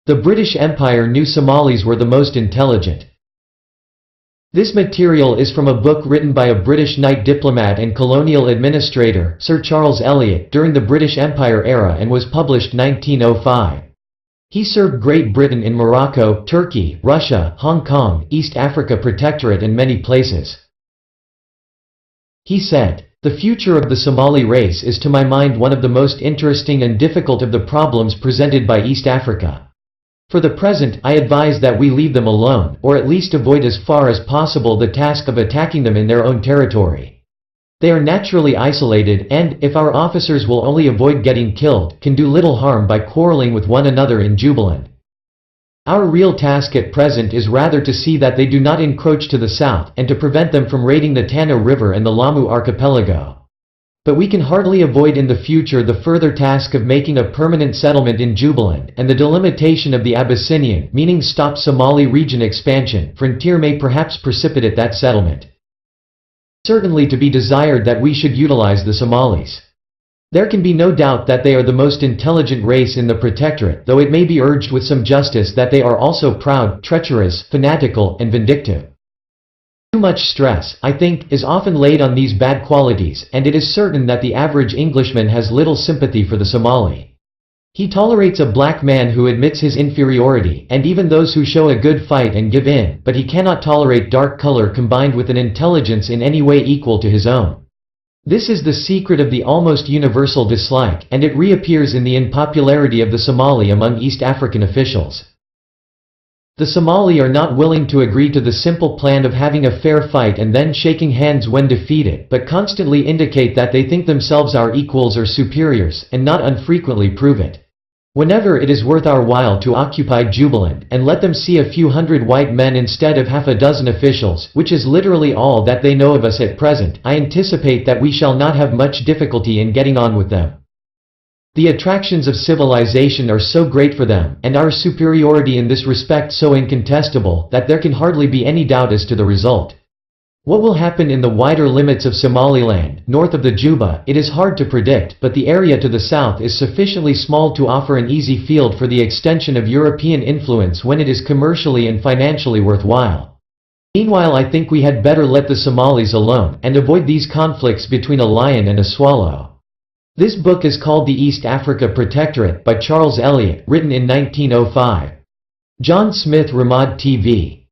The British Empire knew Somalis were the most intelligent. This material is from a book written by a British knight diplomat and colonial administrator, Sir Charles Eliot, during the British Empire era and was published 1905. He served Great Britain in Morocco, Turkey, Russia, Hong Kong, East Africa Protectorate and many places. He said, "The future of the Somali race is to my mind one of the most interesting and difficult of the problems presented by East Africa. For the present, I advise that we leave them alone, or at least avoid as far as possible the task of attacking them in their own territory. They are naturally isolated and, if our officers will only avoid getting killed, can do little harm by quarreling with one another in Jubaland. Our real task at present is rather to see that they do not encroach to the south, and to prevent them from raiding the Tana River and the Lamu archipelago. But we can hardly avoid in the future the further task of making a permanent settlement in Jubaland, and the delimitation of the Abyssinian, meaning stop Somali region expansion, frontier may perhaps precipitate that settlement. Certainly to be desired that we should utilize the Somalis. There can be no doubt that they are the most intelligent race in the Protectorate, though it may be urged with some justice that they are also proud, treacherous, fanatical, and vindictive. Too much stress, I think, is often laid on these bad qualities, and it is certain that the average Englishman has little sympathy for the Somali. He tolerates a black man who admits his inferiority, and even those who show a good fight and give in, but he cannot tolerate dark color combined with an intelligence in any way equal to his own. This is the secret of the almost universal dislike, and it reappears in the unpopularity of the Somali among East African officials. The Somali are not willing to agree to the simple plan of having a fair fight and then shaking hands when defeated, but constantly indicate that they think themselves our equals or superiors, and not unfrequently prove it. Whenever it is worth our while to occupy Jubaland, and let them see a few hundred white men instead of half a dozen officials, which is literally all that they know of us at present, I anticipate that we shall not have much difficulty in getting on with them. The attractions of civilization are so great for them, and our superiority in this respect so incontestable, that there can hardly be any doubt as to the result. What will happen in the wider limits of Somaliland, north of the Juba, it is hard to predict, but the area to the south is sufficiently small to offer an easy field for the extension of European influence when it is commercially and financially worthwhile. Meanwhile, I think we had better let the Somalis alone, and avoid these conflicts between a lion and a swallow. This book is called The East Africa Protectorate by Charles Eliot, written in 1905. John Smith, Ramad TV.